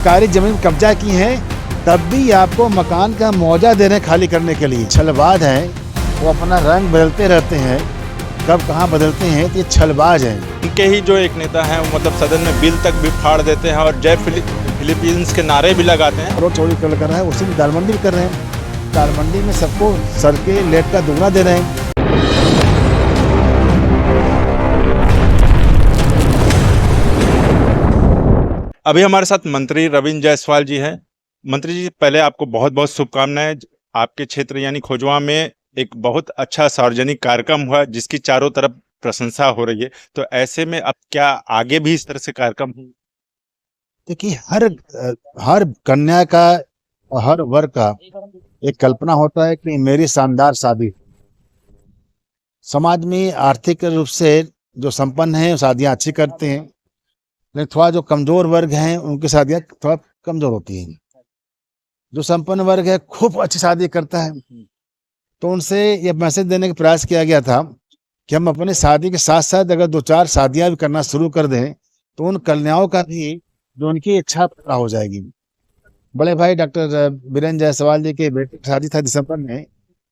सरकारी जमीन कब्जा की है तब भी आपको मकान का मुआवजा दे रहे हैं खाली करने के लिए। छलबाज हैं, वो अपना रंग बदलते रहते हैं, कब कहाँ बदलते हैं, तो ये छलबाज हैं। उनके ही जो एक नेता हैं वो मतलब सदन में बिल तक भी फाड़ देते हैं और जय फिलीपींस के नारे भी लगाते हैं। रोड चोरी कर रहा है, उसी में दालमंडी भी कर रहे हैं। दालमंडी में सबको सर के लेट का दुगना दे रहे हैं। अभी हमारे साथ मंत्री रविंद्र जायसवाल जी हैं। मंत्री जी, पहले आपको बहुत बहुत शुभकामनाएं। आपके क्षेत्र यानी खोजवा में एक बहुत अच्छा सार्वजनिक कार्यक्रम हुआ जिसकी चारों तरफ प्रशंसा हो रही है, तो ऐसे में अब क्या आगे भी इस तरह से कार्यक्रम हो? देखिए, हर कन्या का और हर वर्ग का एक कल्पना होता है कि मेरी शानदार शादी। समाज में आर्थिक रूप से जो संपन्न हैं शादियां अच्छी करते हैं, लेकिन थोड़ा जो कमजोर वर्ग हैं उनकी शादियां थोड़ा कमजोर होती हैं। जो संपन्न वर्ग है खूब अच्छी शादी करता है, तो उनसे यह मैसेज देने का प्रयास किया गया था कि हम अपनी शादी के साथ साथ अगर 2-4 शादियां भी करना शुरू कर दें तो उन कन्याओं का भी जो उनकी इच्छा पूरा हो जाएगी। बड़े भाई डॉक्टर वीरेंद्र जायसवाल जी के बेटे की शादी था दिसंबर में,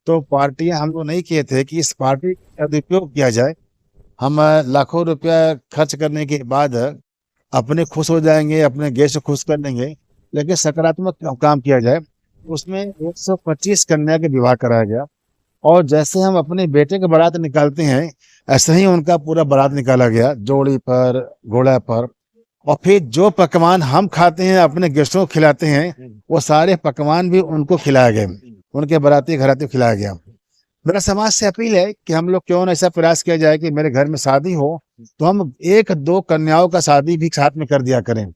तो पार्टियां हम लोग नहीं किए थे कि इस पार्टी का दुरुपयोग किया जाए। हम लाखों रुपया खर्च करने के बाद अपने खुश हो जाएंगे, अपने गेस्ट खुश कर लेंगे, लेकिन सकारात्मक काम किया जाए। उसमें 125 कन्या के विवाह कराया गया और जैसे हम अपने बेटे के बारात निकालते हैं ऐसे ही उनका पूरा बारात निकाला गया, जोड़ी पर, घोड़ा पर। और फिर जो पकवान हम खाते हैं अपने गेस्टों को खिलाते हैं, वो सारे पकवान भी उनको खिलाए गए, उनके बाराती घराती को खिलाया गया। मेरा समाज से अपील है कि हम लोग क्यों न ऐसा प्रयास किया जाए कि मेरे घर में शादी हो तो हम 1-2 कन्याओं का शादी भी साथ में कर दिया करें,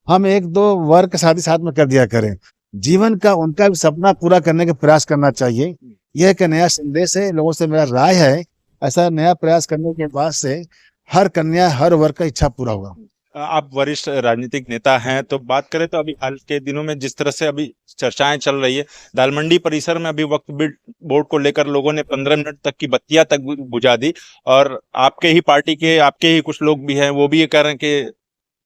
हम 1-2 वर्ग का शादी साथ में कर दिया करें। जीवन का उनका भी सपना पूरा करने का प्रयास करना चाहिए। यह एक नया संदेश है, लोगों से मेरा राय है ऐसा नया प्रयास करने के बाद से हर कन्या हर वर्ग का इच्छा पूरा होगा। आप वरिष्ठ राजनीतिक नेता हैं, तो बात करें तो अभी हाल के दिनों में जिस तरह से अभी चर्चाएं चल रही है, दालमंडी परिसर में अभी वक्फ बोर्ड को लेकर लोगों ने 15 मिनट तक की बत्तियां तक बुझा दी और आपके ही पार्टी के आपके ही कुछ लोग भी हैं, वो भी ये कह रहे हैं कि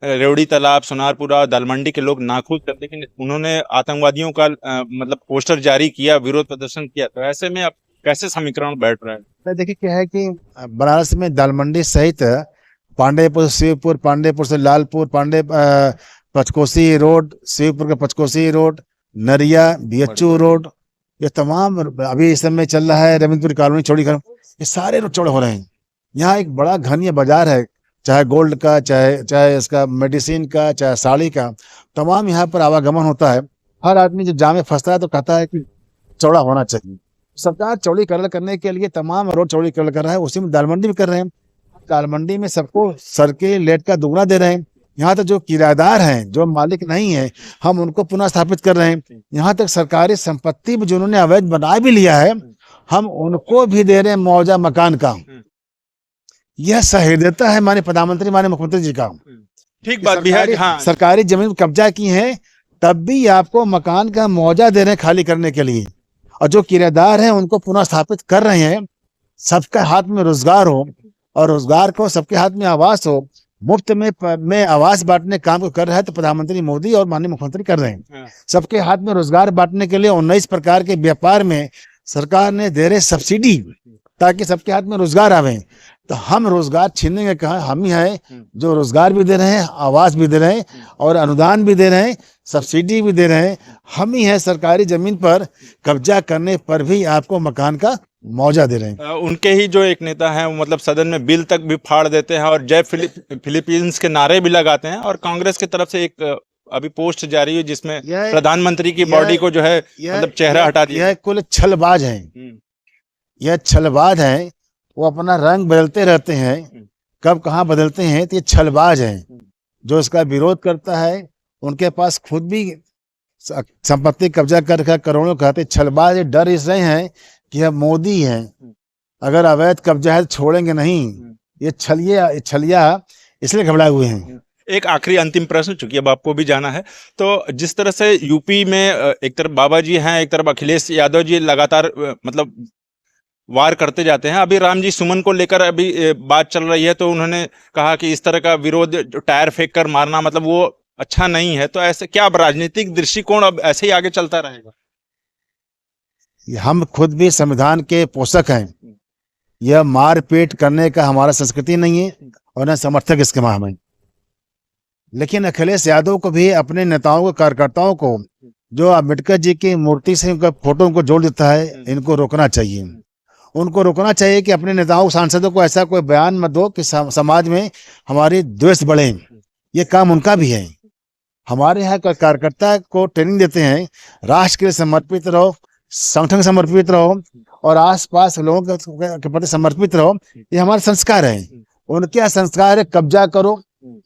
रेवड़ी तालाब, सोनारपुरा, दालमंडी के लोग नाखुश थे, लेकिन उन्होंने आतंकवादियों का मतलब पोस्टर जारी किया, विरोध प्रदर्शन किया। तो ऐसे में अब कैसे समीकरण बैठ रहा है? देखिए, क्या है कि बनारस में दालमंडी सहित पांडेपुर, शिवपुर, पांडेपुर से लालपुर, पचकोसी रोड, शिवपुर का पचकोसी रोड, नरिया, बीएचयू रोड, ये तमाम अभी इस समय चल रहा है रविंद्रपुर कॉलोनी, चौड़ी कॉलोनी, ये सारे रोड चौड़े हो रहे हैं। यहाँ एक बड़ा घनीय बाजार है, चाहे गोल्ड का, चाहे इसका मेडिसिन का, चाहे साड़ी का, तमाम यहाँ पर आवागमन होता है। हर आदमी जब जाम में फंसता है तो कहता है कि चौड़ा होना चाहिए। सरकार चौड़ीकरण करने के लिए तमाम रोड चौड़ीकरण कर रहा है, उसी में दालमंडी भी कर रहे हैं। दालमंडी में सबको सर के लेट का दुगना दे रहे हैं। यहाँ तक जो किराएदार हैं, जो मालिक नहीं है, हम उनको पुनः स्थापित कर रहे हैं। यहाँ तक सरकारी संपत्ति भी जिन्होंने अवैध बना भी लिया है, हम उनको भी दे रहे हैं मुआवजा मकान का। यह सहृदयता है माननीय प्रधानमंत्री, माननीय मुख्यमंत्री जी का। ठीक बात भी है। हाँ, सरकारी जमीन कब्जा की है तब भी आपको मकान का मुआवजा दे रहे हैं खाली करने के लिए, और जो किराएदार हैं उनको पुनः स्थापित कर रहे हैं। सबके हाथ में रोजगार हो और रोजगार को सबके हाथ में आवास हो, मुफ्त में आवास बांटने काम को कर रहा है तो प्रधानमंत्री मोदी और माननीय मुख्यमंत्री कर रहे हैं। सबके हाथ में रोजगार बांटने के लिए 19 प्रकार के व्यापार में सरकार ने दे रहे सब्सिडी ताकि सबके हाथ में रोजगार आवे। तो हम रोजगार छीनने के कहा हम ही हैं जो रोजगार भी दे रहे हैं, आवास भी दे रहे हैं और अनुदान भी दे रहे हैं, सब्सिडी भी दे रहे हैं। हम ही हैं सरकारी जमीन पर कब्जा करने पर भी आपको मकान का मुआवजा दे रहे हैं। उनके ही जो एक नेता हैं वो मतलब सदन में बिल तक भी फाड़ देते हैं और जय फिलीपींस के नारे भी लगाते हैं। और कांग्रेस की तरफ से एक अभी पोस्ट जारी हुई जिसमें प्रधानमंत्री की बॉडी को जो है मतलब चेहरा हटा दिया। यह कुल छलबाज हैं, यह छलबाज हैं, वो अपना रंग बदलते रहते हैं, कब कहाँ बदलते हैं, तो ये छलबाज हैं। जो इसका विरोध करता है उनके पास खुद भी संपत्ति कब्जा कर रखा, करोड़ों कहते। छलबाज डर इस रहे हैं कि अब मोदी हैं, अगर अवैध कब्जा है तो छोड़ेंगे नहीं। ये छलिया इसलिए घबराए हुए हैं। एक आखिरी अंतिम प्रश्न, चूंकि अब आपको भी जाना है, तो जिस तरह से यूपी में एक तरफ बाबा जी हैं, एक तरफ अखिलेश यादव जी लगातार मतलब वार करते जाते हैं। अभी राम जी सुमन को लेकर अभी बात चल रही है, तो उन्होंने कहा कि इस तरह का विरोध टायर फेंक कर मारना मतलब वो अच्छा नहीं है, तो ऐसे क्या अब राजनीतिक दृष्टिकोण अब ऐसे ही आगे चलता रहेगा? हम खुद भी संविधान के पोषक हैं। यह मारपीट करने का हमारा संस्कृति नहीं है और न समर्थक इसके हम हैं। लेकिन अखिलेश यादव को भी अपने नेताओं को, कार्यकर्ताओं को, जो अम्बेडकर जी की मूर्ति से उनका फोटो उनको जोड़ देता है, इनको रोकना चाहिए। उनको रोकना चाहिए कि अपने नेताओं, सांसदों को ऐसा कोई बयान मत दो कि समाज में हमारी द्वेष बढ़े। ये काम उनका भी है। हमारे यहाँ का कार्यकर्ता को ट्रेनिंग देते हैं, राष्ट्र के लिए समर्पित रहो, संगठन समर्पित रहो और आसपास लोगों के प्रति समर्पित रहो। ये हमारा संस्कार है। उनके संस्कार है कब्जा करो,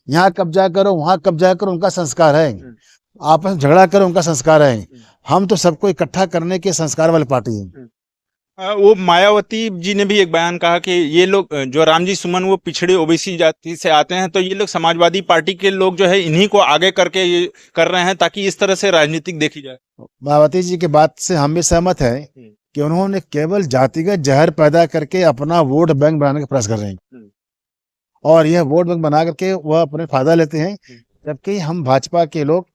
यहाँ कब्जा करो, वहाँ कब्जा करो, उनका संस्कार है। आपस में झगड़ा करो, उनका संस्कार है। हम तो सबको इकट्ठा करने के संस्कार वाली पार्टी है। वो मायावती जी ने भी एक बयान कहा कि ये लोग जो रामजी सुमन वो पिछड़े ओबीसी जाति से आते हैं, तो ये लोग समाजवादी पार्टी के लोग जो है इन्हीं को आगे करके ये कर रहे हैं ताकि इस तरह से राजनीतिक देखी जाए। मायावती जी की बात से हम भी सहमत हैं कि उन्होंने केवल जातिगत जहर पैदा करके अपना वोट बैंक बनाने का प्रयास कर रहे हैं और यह वोट बैंक बना करके वह अपने फायदा लेते हैं। जबकि हम भाजपा के लोग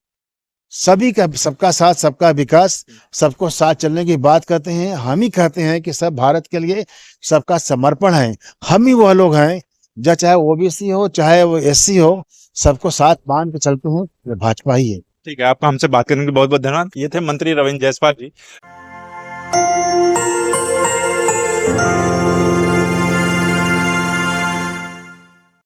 सभी का, सबका साथ सबका विकास, सबको साथ चलने की बात करते हैं। हम ही कहते हैं कि सब भारत के लिए सबका समर्पण है। हम ही वह लोग हैं जो चाहे ओबीसी हो चाहे वो एससी हो, सबको साथ बांध के चलते हैं, भाजपा ही है। ठीक है, आपका हमसे बात करने के लिए बहुत बहुत धन्यवाद। ये थे मंत्री रविंद्र जायसवाल जी।